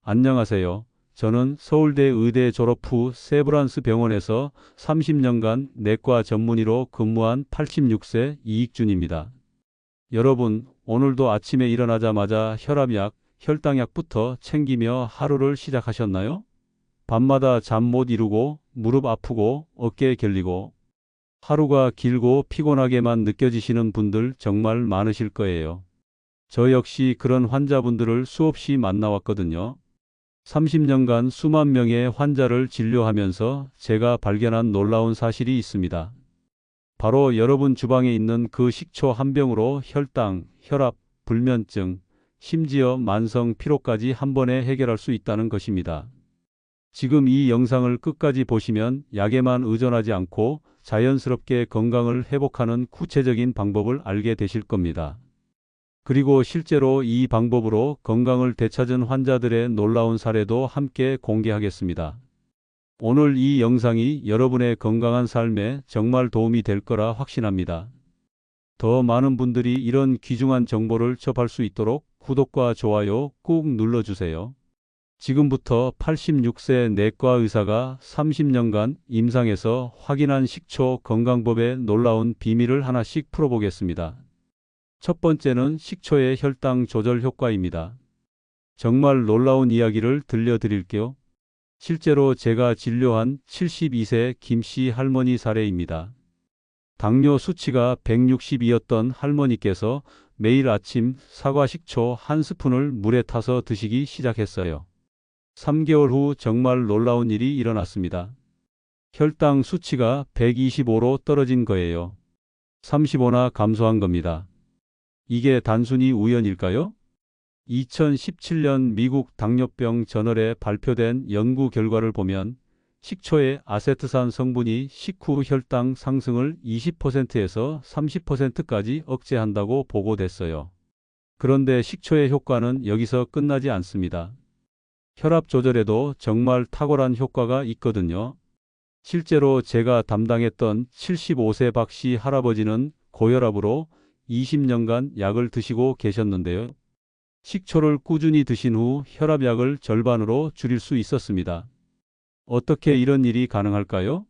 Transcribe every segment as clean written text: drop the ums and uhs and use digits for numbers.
안녕하세요. 저는 서울대 의대 졸업 후 세브란스 병원에서 30년간 내과 전문의로 근무한 86세 이익준입니다. 여러분, 오늘도 아침에 일어나자마자 혈압약, 혈당약부터 챙기며 하루를 시작하셨나요? 밤마다 잠 못 이루고 무릎 아프고 어깨 결리고 하루가 길고 피곤하게만 느껴지시는 분들 정말 많으실 거예요. 저 역시 그런 환자분들을 수없이 만나왔거든요. 30년간 수만 명의 환자를 진료하면서 제가 발견한 놀라운 사실이 있습니다. 바로 여러분 주방에 있는 그 식초 한 병으로 혈당, 혈압, 불면증, 심지어 만성 피로까지 한 번에 해결할 수 있다는 것입니다. 지금 이 영상을 끝까지 보시면 약에만 의존하지 않고 자연스럽게 건강을 회복하는 구체적인 방법을 알게 되실 겁니다. 그리고 실제로 이 방법으로 건강을 되찾은 환자들의 놀라운 사례도 함께 공개하겠습니다. 오늘 이 영상이 여러분의 건강한 삶에 정말 도움이 될 거라 확신합니다. 더 많은 분들이 이런 귀중한 정보를 접할 수 있도록 구독과 좋아요 꾹 눌러주세요. 지금부터 86세 내과 의사가 30년간 임상에서 확인한 식초 건강법의 놀라운 비밀을 하나씩 풀어보겠습니다. 첫 번째는 식초의 혈당 조절 효과입니다. 정말 놀라운 이야기를 들려드릴게요. 실제로 제가 진료한 72세 김씨 할머니 사례입니다. 당뇨 수치가 162였던 할머니께서 매일 아침 사과 식초 한 스푼을 물에 타서 드시기 시작했어요. 3개월 후 정말 놀라운 일이 일어났습니다. 혈당 수치가 125로 떨어진 거예요. 35나 감소한 겁니다. 이게 단순히 우연일까요? 2017년 미국 당뇨병 저널에 발표된 연구 결과를 보면 식초의 아세트산 성분이 식후 혈당 상승을 20%에서 30%까지 억제한다고 보고됐어요. 그런데 식초의 효과는 여기서 끝나지 않습니다. 혈압 조절에도 정말 탁월한 효과가 있거든요. 실제로 제가 담당했던 75세 박씨 할아버지는 고혈압으로 20년간 약을 드시고 계셨는데요. 식초를 꾸준히 드신 후 혈압약을 절반으로 줄일 수 있었습니다. 어떻게 이런 일이 가능할까요?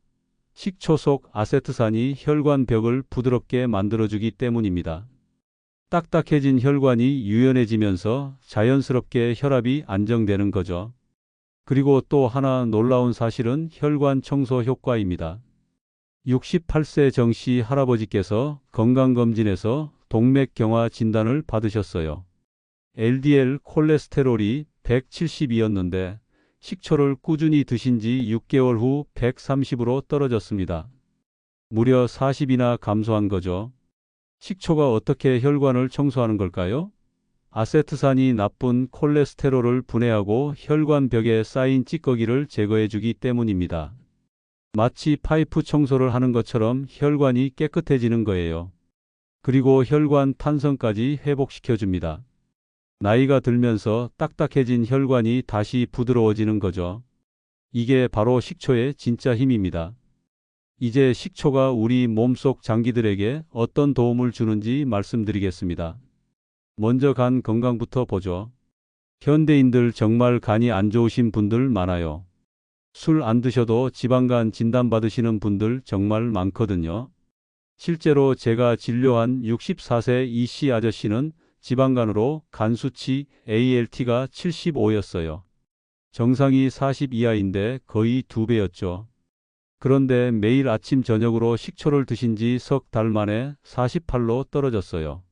식초 속 아세트산이 혈관 벽을 부드럽게 만들어주기 때문입니다. 딱딱해진 혈관이 유연해지면서 자연스럽게 혈압이 안정되는 거죠. 그리고 또 하나 놀라운 사실은 혈관 청소 효과입니다. 68세 정씨 할아버지께서 건강검진에서 동맥경화 진단을 받으셨어요. LDL 콜레스테롤이 170이었는데 식초를 꾸준히 드신 지 6개월 후 130으로 떨어졌습니다. 무려 40이나 감소한 거죠. 식초가 어떻게 혈관을 청소하는 걸까요? 아세트산이 나쁜 콜레스테롤을 분해하고 혈관 벽에 쌓인 찌꺼기를 제거해 주기 때문입니다. 마치 파이프 청소를 하는 것처럼 혈관이 깨끗해지는 거예요. 그리고 혈관 탄성까지 회복시켜 줍니다. 나이가 들면서 딱딱해진 혈관이 다시 부드러워지는 거죠. 이게 바로 식초의 진짜 힘입니다. 이제 식초가 우리 몸속 장기들에게 어떤 도움을 주는지 말씀드리겠습니다. 먼저 간 건강부터 보죠. 현대인들 정말 간이 안 좋으신 분들 많아요. 술 안 드셔도 지방간 진단받으시는 분들 정말 많거든요. 실제로 제가 진료한 64세 이씨 아저씨는 지방간으로 간 수치 ALT가 75였어요. 정상이 40 이하인데 거의 2배였죠. 그런데 매일 아침 저녁으로 식초를 드신 지 석 달 만에 48로 떨어졌어요.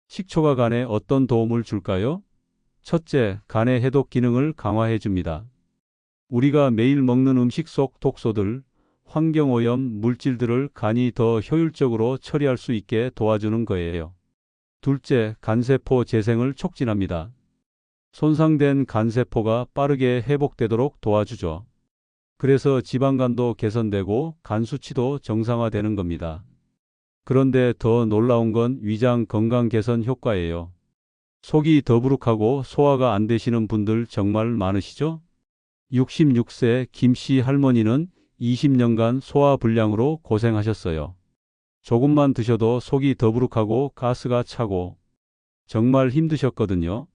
식초가 간에 어떤 도움을 줄까요? 첫째, 간의 해독 기능을 강화해 줍니다. 우리가 매일 먹는 음식 속 독소들, 환경오염 물질들을 간이 더 효율적으로 처리할 수 있게 도와주는 거예요. 둘째, 간세포 재생을 촉진합니다. 손상된 간세포가 빠르게 회복되도록 도와주죠. 그래서 지방간도 개선되고 간 수치도 정상화되는 겁니다. 그런데 더 놀라운 건 위장 건강 개선 효과예요. 속이 더부룩하고 소화가 안 되시는 분들 정말 많으시죠? 66세 김씨 할머니는 20년간 소화불량으로 고생하셨어요. 조금만 드셔도 속이 더부룩하고 가스가 차고 정말 힘드셨거든요.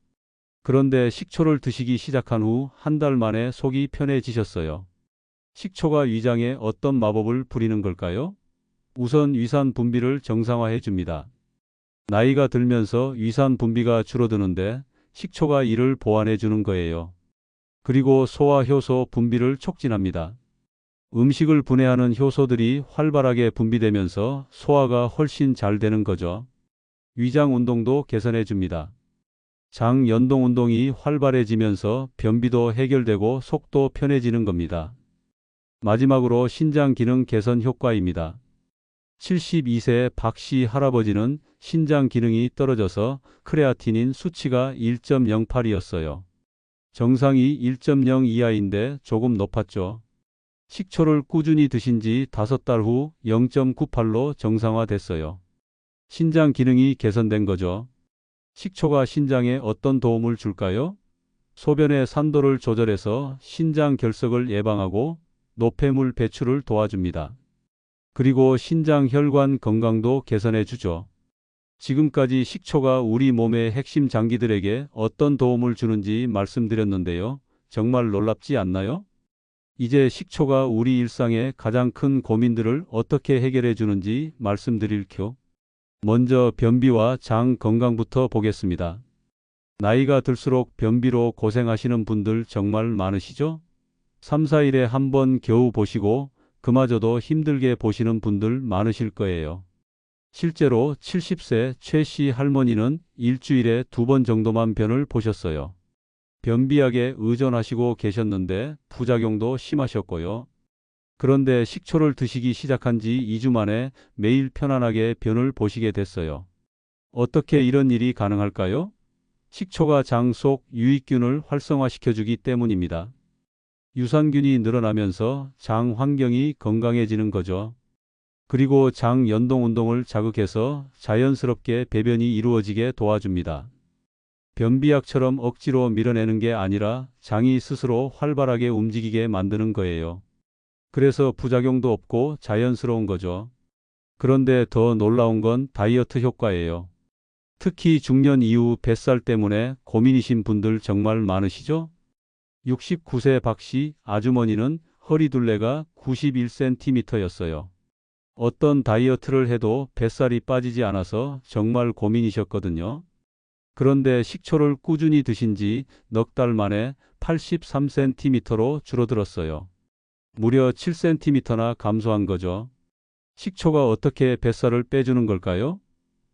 그런데 식초를 드시기 시작한 후 한 달 만에 속이 편해지셨어요. 식초가 위장에 어떤 마법을 부리는 걸까요? 우선 위산 분비를 정상화해 줍니다. 나이가 들면서 위산 분비가 줄어드는데 식초가 이를 보완해 주는 거예요. 그리고 소화 효소 분비를 촉진합니다. 음식을 분해하는 효소들이 활발하게 분비되면서 소화가 훨씬 잘 되는 거죠. 위장 운동도 개선해 줍니다. 장 연동 운동이 활발해지면서 변비도 해결되고 속도 편해지는 겁니다. 마지막으로 신장 기능 개선 효과입니다. 72세 박씨 할아버지는 신장 기능이 떨어져서 크레아티닌 수치가 1.08이었어요. 정상이 1.0 이하인데 조금 높았죠. 식초를 꾸준히 드신 지 5달 후 0.98로 정상화됐어요. 신장 기능이 개선된 거죠. 식초가 신장에 어떤 도움을 줄까요? 소변의 산도를 조절해서 신장 결석을 예방하고 노폐물 배출을 도와줍니다. 그리고 신장 혈관 건강도 개선해 주죠. 지금까지 식초가 우리 몸의 핵심 장기들에게 어떤 도움을 주는지 말씀드렸는데요. 정말 놀랍지 않나요? 이제 식초가 우리 일상의 가장 큰 고민들을 어떻게 해결해 주는지 말씀드릴게요. 먼저 변비와 장 건강부터 보겠습니다. 나이가 들수록 변비로 고생하시는 분들 정말 많으시죠? 3, 4일에 한 번 겨우 보시고 그마저도 힘들게 보시는 분들 많으실 거예요. 실제로 70세 최 씨 할머니는 일주일에 2번 정도만 변을 보셨어요. 변비약에 의존하시고 계셨는데 부작용도 심하셨고요. 그런데 식초를 드시기 시작한 지 2주 만에 매일 편안하게 변을 보시게 됐어요. 어떻게 이런 일이 가능할까요? 식초가 장 속 유익균을 활성화시켜주기 때문입니다. 유산균이 늘어나면서 장 환경이 건강해지는 거죠. 그리고 장 연동 운동을 자극해서 자연스럽게 배변이 이루어지게 도와줍니다. 변비약처럼 억지로 밀어내는 게 아니라 장이 스스로 활발하게 움직이게 만드는 거예요. 그래서 부작용도 없고 자연스러운 거죠. 그런데 더 놀라운 건 다이어트 효과예요. 특히 중년 이후 뱃살 때문에 고민이신 분들 정말 많으시죠? 69세 박씨 아주머니는 허리둘레가 91cm였어요. 어떤 다이어트를 해도 뱃살이 빠지지 않아서 정말 고민이셨거든요. 그런데 식초를 꾸준히 드신 지 넉 달 만에 83cm로 줄어들었어요. 무려 7cm나 감소한 거죠. 식초가 어떻게 뱃살을 빼주는 걸까요?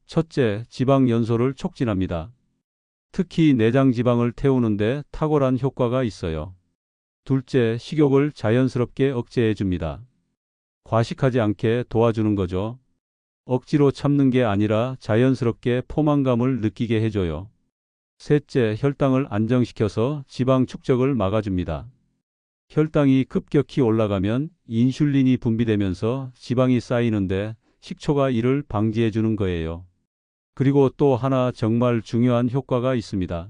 첫째, 지방 연소를 촉진합니다. 특히 내장 지방을 태우는데 탁월한 효과가 있어요. 둘째, 식욕을 자연스럽게 억제해 줍니다. 과식하지 않게 도와주는 거죠. 억지로 참는 게 아니라 자연스럽게 포만감을 느끼게 해줘요. 셋째, 혈당을 안정시켜서 지방 축적을 막아줍니다. 혈당이 급격히 올라가면 인슐린이 분비되면서 지방이 쌓이는데 식초가 이를 방지해 주는 거예요. 그리고 또 하나 정말 중요한 효과가 있습니다.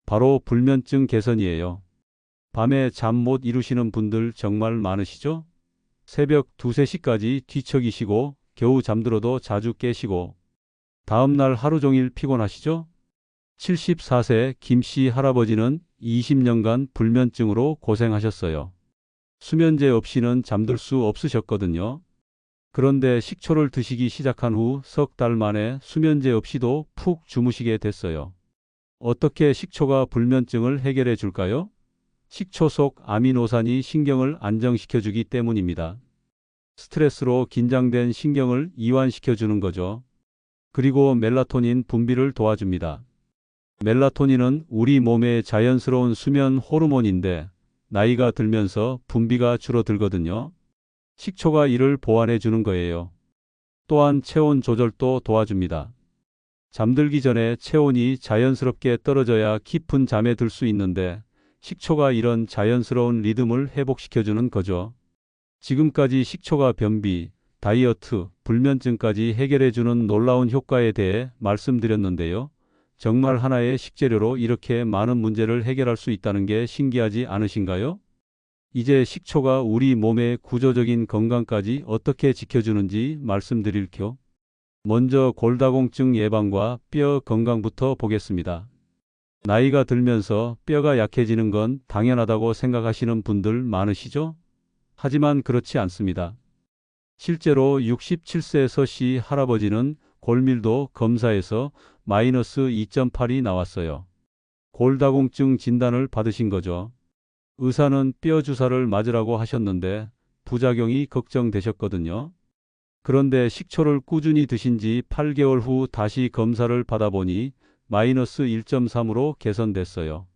바로 불면증 개선이에요. 밤에 잠 못 이루시는 분들 정말 많으시죠? 새벽 2, 3시까지 뒤척이시고 겨우 잠들어도 자주 깨시고 다음날 하루 종일 피곤하시죠? 74세 김씨 할아버지는 20년간 불면증으로 고생하셨어요. 수면제 없이는 잠들 수 없으셨거든요. 그런데 식초를 드시기 시작한 후 석 달 만에 수면제 없이도 푹 주무시게 됐어요. 어떻게 식초가 불면증을 해결해 줄까요? 식초 속 아미노산이 신경을 안정시켜주기 때문입니다. 스트레스로 긴장된 신경을 이완시켜주는 거죠. 그리고 멜라토닌 분비를 도와줍니다. 멜라토닌은 우리 몸의 자연스러운 수면 호르몬인데 나이가 들면서 분비가 줄어들거든요. 식초가 이를 보완해 주는 거예요. 또한 체온 조절도 도와줍니다. 잠들기 전에 체온이 자연스럽게 떨어져야 깊은 잠에 들 수 있는데 식초가 이런 자연스러운 리듬을 회복시켜주는 거죠. 지금까지 식초가 변비, 다이어트, 불면증까지 해결해주는 놀라운 효과에 대해 말씀드렸는데요. 정말 하나의 식재료로 이렇게 많은 문제를 해결할 수 있다는 게 신기하지 않으신가요? 이제 식초가 우리 몸의 구조적인 건강까지 어떻게 지켜주는지 말씀드릴게요. 먼저 골다공증 예방과 뼈 건강부터 보겠습니다. 나이가 들면서 뼈가 약해지는 건 당연하다고 생각하시는 분들 많으시죠? 하지만 그렇지 않습니다. 실제로 67세 서씨 할아버지는 골밀도 검사에서 마이너스 2.8이 나왔어요. 골다공증 진단을 받으신 거죠. 의사는 뼈 주사를 맞으라고 하셨는데 부작용이 걱정되셨거든요. 그런데 식초를 꾸준히 드신 지 8개월 후 다시 검사를 받아보니 마이너스 1.3으로 개선됐어요.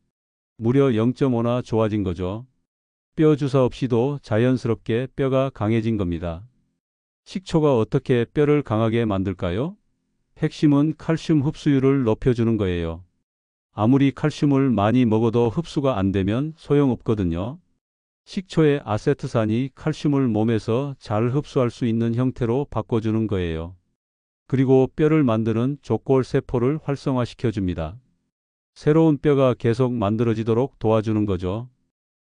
무려 0.5나 좋아진 거죠. 뼈 주사 없이도 자연스럽게 뼈가 강해진 겁니다. 식초가 어떻게 뼈를 강하게 만들까요? 핵심은 칼슘 흡수율을 높여주는 거예요. 아무리 칼슘을 많이 먹어도 흡수가 안 되면 소용없거든요. 식초의 아세트산이 칼슘을 몸에서 잘 흡수할 수 있는 형태로 바꿔주는 거예요. 그리고 뼈를 만드는 족골세포를 활성화시켜줍니다. 새로운 뼈가 계속 만들어지도록 도와주는 거죠.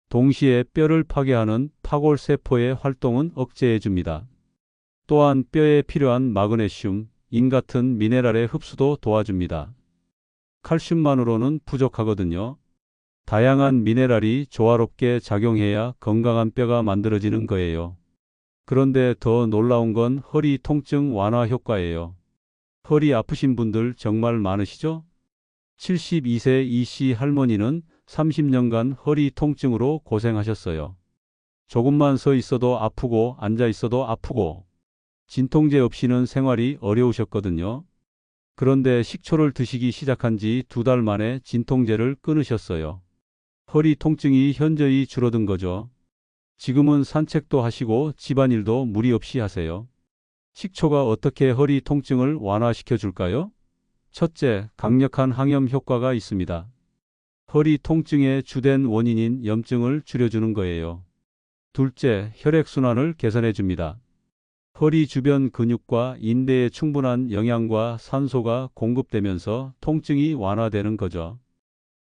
동시에 뼈를 파괴하는 파골세포의 활동은 억제해줍니다. 또한 뼈에 필요한 마그네슘, 인 같은 미네랄의 흡수도 도와줍니다. 칼슘만으로는 부족하거든요. 다양한 미네랄이 조화롭게 작용해야 건강한 뼈가 만들어지는 거예요. 그런데 더 놀라운 건 허리 통증 완화 효과예요. 허리 아프신 분들 정말 많으시죠? 72세 이씨 할머니는 30년간 허리 통증으로 고생하셨어요. 조금만 서 있어도 아프고 앉아 있어도 아프고 진통제 없이는 생활이 어려우셨거든요. 그런데 식초를 드시기 시작한 지 2달 만에 진통제를 끊으셨어요. 허리 통증이 현저히 줄어든 거죠. 지금은 산책도 하시고 집안일도 무리 없이 하세요. 식초가 어떻게 허리 통증을 완화시켜 줄까요? 첫째, 강력한 항염 효과가 있습니다. 허리 통증의 주된 원인인 염증을 줄여주는 거예요. 둘째, 혈액순환을 개선해 줍니다. 허리 주변 근육과 인대에 충분한 영양과 산소가 공급되면서 통증이 완화되는 거죠.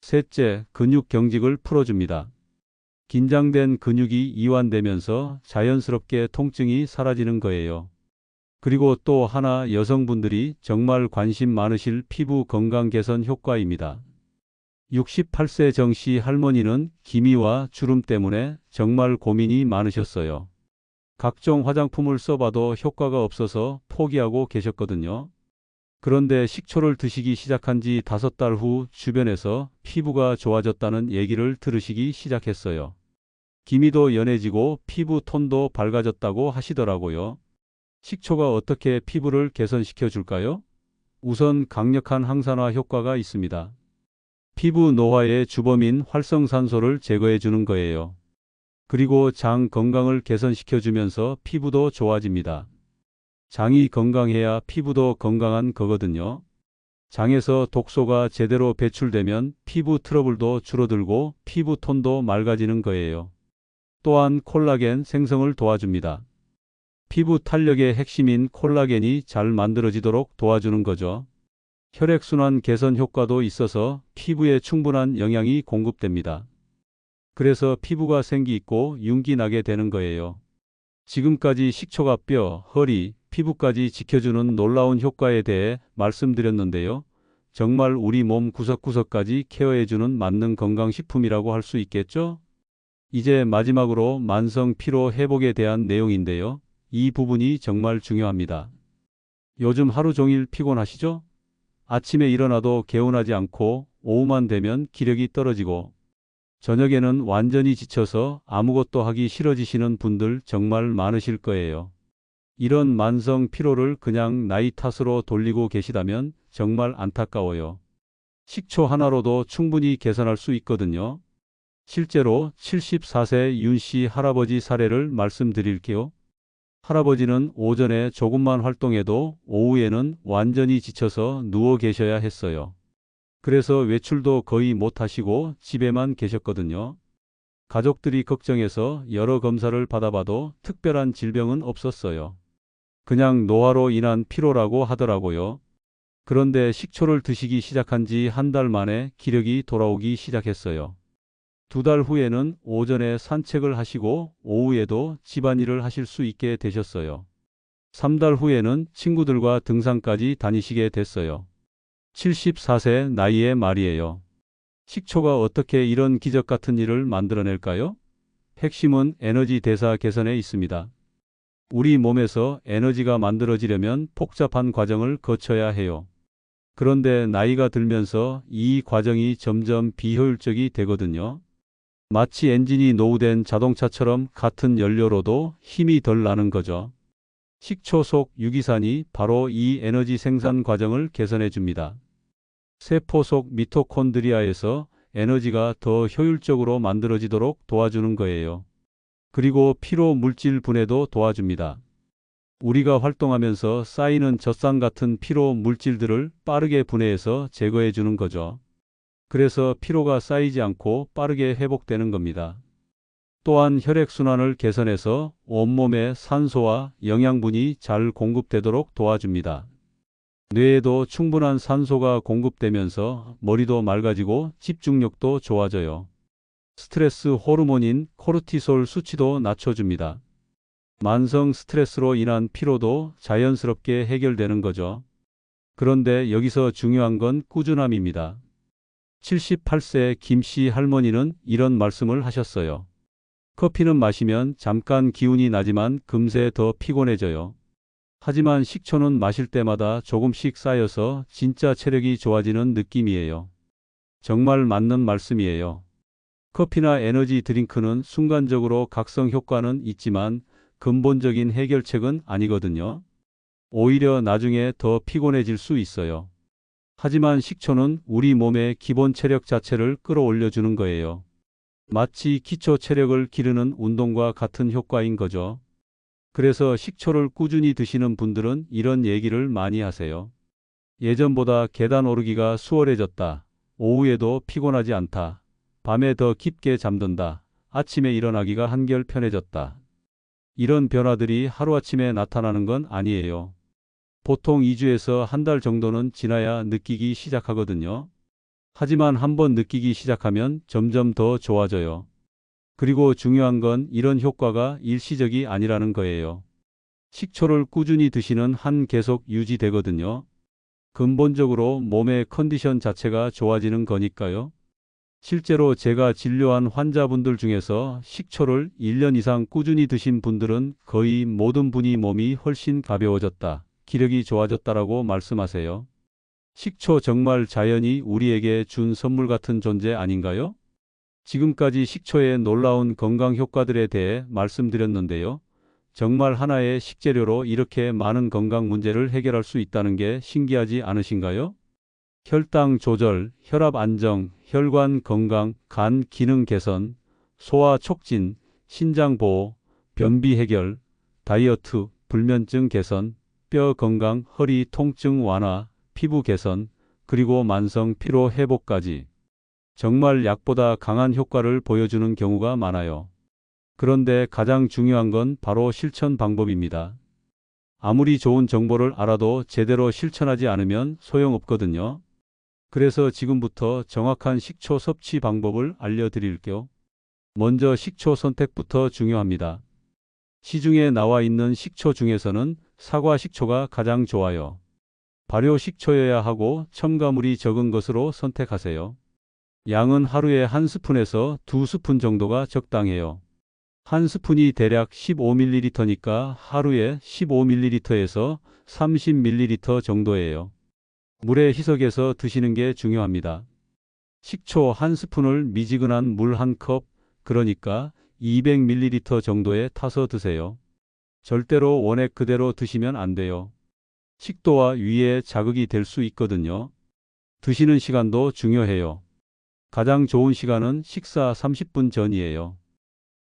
셋째, 근육 경직을 풀어줍니다. 긴장된 근육이 이완되면서 자연스럽게 통증이 사라지는 거예요. 그리고 또 하나 여성분들이 정말 관심 많으실 피부 건강 개선 효과입니다. 68세 정씨 할머니는 기미와 주름 때문에 정말 고민이 많으셨어요. 각종 화장품을 써봐도 효과가 없어서 포기하고 계셨거든요. 그런데 식초를 드시기 시작한 지 5달 후 주변에서 피부가 좋아졌다는 얘기를 들으시기 시작했어요. 기미도 연해지고 피부 톤도 밝아졌다고 하시더라고요. 식초가 어떻게 피부를 개선시켜 줄까요? 우선 강력한 항산화 효과가 있습니다. 피부 노화의 주범인 활성산소를 제거해 주는 거예요. 그리고 장 건강을 개선시켜 주면서 피부도 좋아집니다. 장이 건강해야 피부도 건강한 거거든요. 장에서 독소가 제대로 배출되면 피부 트러블도 줄어들고 피부 톤도 맑아지는 거예요. 또한 콜라겐 생성을 도와줍니다. 피부 탄력의 핵심인 콜라겐이 잘 만들어지도록 도와주는 거죠. 혈액순환 개선 효과도 있어서 피부에 충분한 영양이 공급됩니다. 그래서 피부가 생기 있고 윤기 나게 되는 거예요. 지금까지 식초가 뼈, 허리, 피부까지 지켜주는 놀라운 효과에 대해 말씀드렸는데요. 정말 우리 몸 구석구석까지 케어해주는 만능 건강식품이라고 할 수 있겠죠? 이제 마지막으로 만성 피로 회복에 대한 내용인데요. 이 부분이 정말 중요합니다. 요즘 하루 종일 피곤하시죠? 아침에 일어나도 개운하지 않고 오후만 되면 기력이 떨어지고 저녁에는 완전히 지쳐서 아무것도 하기 싫어지시는 분들 정말 많으실 거예요. 이런 만성 피로를 그냥 나이 탓으로 돌리고 계시다면 정말 안타까워요. 식초 하나로도 충분히 개선할 수 있거든요. 실제로 74세 윤 씨 할아버지 사례를 말씀드릴게요. 할아버지는 오전에 조금만 활동해도 오후에는 완전히 지쳐서 누워 계셔야 했어요. 그래서 외출도 거의 못 하시고 집에만 계셨거든요. 가족들이 걱정해서 여러 검사를 받아봐도 특별한 질병은 없었어요. 그냥 노화로 인한 피로라고 하더라고요. 그런데 식초를 드시기 시작한 지 1달 만에 기력이 돌아오기 시작했어요. 2달 후에는 오전에 산책을 하시고 오후에도 집안일을 하실 수 있게 되셨어요. 3달 후에는 친구들과 등산까지 다니시게 됐어요. 74세 나이의 말이에요. 식초가 어떻게 이런 기적 같은 일을 만들어낼까요? 핵심은 에너지 대사 개선에 있습니다. 우리 몸에서 에너지가 만들어지려면 복잡한 과정을 거쳐야 해요. 그런데 나이가 들면서 이 과정이 점점 비효율적이 되거든요. 마치 엔진이 노후된 자동차처럼 같은 연료로도 힘이 덜 나는 거죠. 식초 속 유기산이 바로 이 에너지 생산 과정을 개선해 줍니다. 세포 속 미토콘드리아에서 에너지가 더 효율적으로 만들어지도록 도와주는 거예요. 그리고 피로 물질 분해도 도와줍니다. 우리가 활동하면서 쌓이는 젖산 같은 피로 물질들을 빠르게 분해해서 제거해 주는 거죠. 그래서 피로가 쌓이지 않고 빠르게 회복되는 겁니다. 또한 혈액순환을 개선해서 온몸에 산소와 영양분이 잘 공급되도록 도와줍니다. 뇌에도 충분한 산소가 공급되면서 머리도 맑아지고 집중력도 좋아져요. 스트레스 호르몬인 코르티솔 수치도 낮춰줍니다. 만성 스트레스로 인한 피로도 자연스럽게 해결되는 거죠. 그런데 여기서 중요한 건 꾸준함입니다. 78세 김씨 할머니는 이런 말씀을 하셨어요. 커피는 마시면 잠깐 기운이 나지만 금세 더 피곤해져요. 하지만 식초는 마실 때마다 조금씩 쌓여서 진짜 체력이 좋아지는 느낌이에요. 정말 맞는 말씀이에요. 커피나 에너지 드링크는 순간적으로 각성 효과는 있지만 근본적인 해결책은 아니거든요. 오히려 나중에 더 피곤해질 수 있어요. 하지만 식초는 우리 몸의 기본 체력 자체를 끌어올려 주는 거예요. 마치 기초 체력을 기르는 운동과 같은 효과인 거죠. 그래서 식초를 꾸준히 드시는 분들은 이런 얘기를 많이 하세요. 예전보다 계단 오르기가 수월해졌다. 오후에도 피곤하지 않다. 밤에 더 깊게 잠든다. 아침에 일어나기가 한결 편해졌다. 이런 변화들이 하루아침에 나타나는 건 아니에요. 보통 2주에서 한 달 정도는 지나야 느끼기 시작하거든요. 하지만 한번 느끼기 시작하면 점점 더 좋아져요. 그리고 중요한 건 이런 효과가 일시적이 아니라는 거예요. 식초를 꾸준히 드시는 한 계속 유지되거든요. 근본적으로 몸의 컨디션 자체가 좋아지는 거니까요. 실제로 제가 진료한 환자분들 중에서 식초를 1년 이상 꾸준히 드신 분들은 거의 모든 분이 몸이 훨씬 가벼워졌다, 기력이 좋아졌다라고 말씀하세요. 식초 정말 자연이 우리에게 준 선물 같은 존재 아닌가요? 지금까지 식초의 놀라운 건강 효과들에 대해 말씀드렸는데요. 정말 하나의 식재료로 이렇게 많은 건강 문제를 해결할 수 있다는 게 신기하지 않으신가요? 혈당 조절, 혈압 안정, 혈관 건강, 간 기능 개선, 소화 촉진, 신장 보호, 변비 해결, 다이어트, 불면증 개선, 뼈 건강, 허리 통증 완화, 피부 개선, 그리고 만성 피로 회복까지. 정말 약보다 강한 효과를 보여주는 경우가 많아요. 그런데 가장 중요한 건 바로 실천 방법입니다. 아무리 좋은 정보를 알아도 제대로 실천하지 않으면 소용없거든요. 그래서 지금부터 정확한 식초 섭취 방법을 알려드릴게요. 먼저 식초 선택부터 중요합니다. 시중에 나와 있는 식초 중에서는 사과 식초가 가장 좋아요. 발효 식초여야 하고 첨가물이 적은 것으로 선택하세요. 양은 하루에 1스푼에서 2스푼 정도가 적당해요. 한 스푼이 대략 15ml니까 하루에 15ml에서 30ml 정도예요. 물에 희석해서 드시는 게 중요합니다. 식초 한 스푼을 미지근한 물 한 컵, 그러니까 200ml 정도에 타서 드세요. 절대로 원액 그대로 드시면 안 돼요. 식도와 위에 자극이 될 수 있거든요. 드시는 시간도 중요해요. 가장 좋은 시간은 식사 30분 전이에요.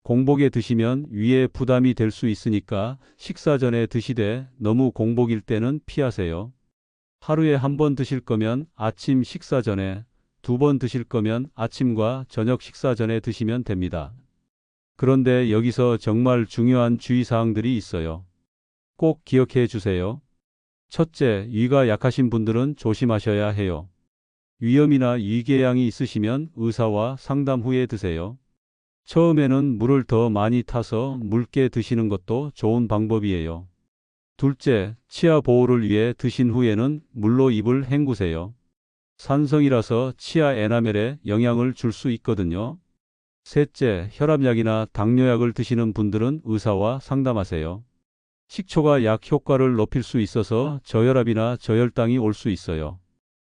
공복에 드시면 위에 부담이 될 수 있으니까 식사 전에 드시되 너무 공복일 때는 피하세요. 하루에 한 번 드실 거면 아침 식사 전에, 2번 드실 거면 아침과 저녁 식사 전에 드시면 됩니다. 그런데 여기서 정말 중요한 주의사항들이 있어요. 꼭 기억해 주세요. 첫째, 위가 약하신 분들은 조심하셔야 해요. 위염이나 위궤양이 있으시면 의사와 상담 후에 드세요. 처음에는 물을 더 많이 타서 묽게 드시는 것도 좋은 방법이에요. 둘째, 치아 보호를 위해 드신 후에는 물로 입을 헹구세요. 산성이라서 치아 에나멜에 영향을 줄 수 있거든요. 셋째, 혈압약이나 당뇨약을 드시는 분들은 의사와 상담하세요. 식초가 약 효과를 높일 수 있어서 저혈압이나 저혈당이 올 수 있어요.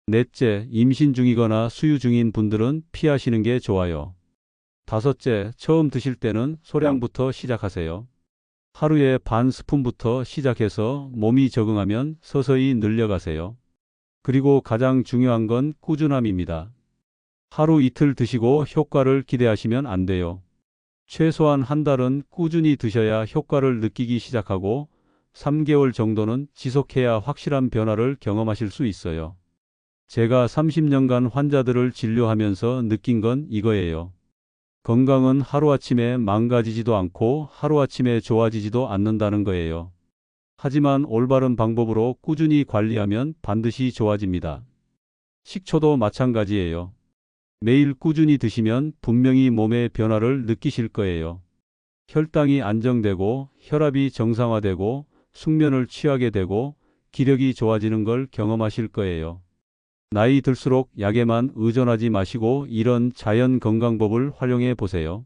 넷째, 임신 중이거나 수유 중인 분들은 피하시는 게 좋아요. 다섯째, 처음 드실 때는 소량부터 시작하세요. 하루에 반 스푼부터 시작해서 몸이 적응하면 서서히 늘려가세요. 그리고 가장 중요한 건 꾸준함입니다. 하루 이틀 드시고 효과를 기대하시면 안 돼요. 최소한 한 달은 꾸준히 드셔야 효과를 느끼기 시작하고 3개월 정도는 지속해야 확실한 변화를 경험하실 수 있어요. 제가 30년간 환자들을 진료하면서 느낀 건 이거예요. 건강은 하루아침에 망가지지도 않고 하루아침에 좋아지지도 않는다는 거예요. 하지만 올바른 방법으로 꾸준히 관리하면 반드시 좋아집니다. 식초도 마찬가지예요. 매일 꾸준히 드시면 분명히 몸의 변화를 느끼실 거예요. 혈당이 안정되고 혈압이 정상화되고 숙면을 취하게 되고 기력이 좋아지는 걸 경험하실 거예요. 나이 들수록 약에만 의존하지 마시고 이런 자연 건강법을 활용해 보세요.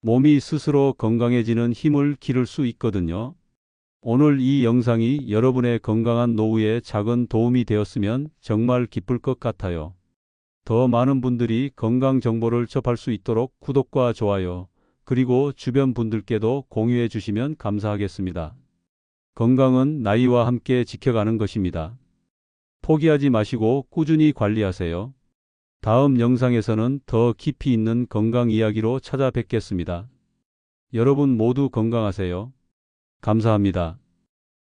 몸이 스스로 건강해지는 힘을 기를 수 있거든요. 오늘 이 영상이 여러분의 건강한 노후에 작은 도움이 되었으면 정말 기쁠 것 같아요. 더 많은 분들이 건강 정보를 접할 수 있도록 구독과 좋아요, 그리고 주변 분들께도 공유해 주시면 감사하겠습니다. 건강은 나이와 함께 지켜가는 것입니다. 포기하지 마시고 꾸준히 관리하세요. 다음 영상에서는 더 깊이 있는 건강 이야기로 찾아뵙겠습니다. 여러분 모두 건강하세요. 감사합니다.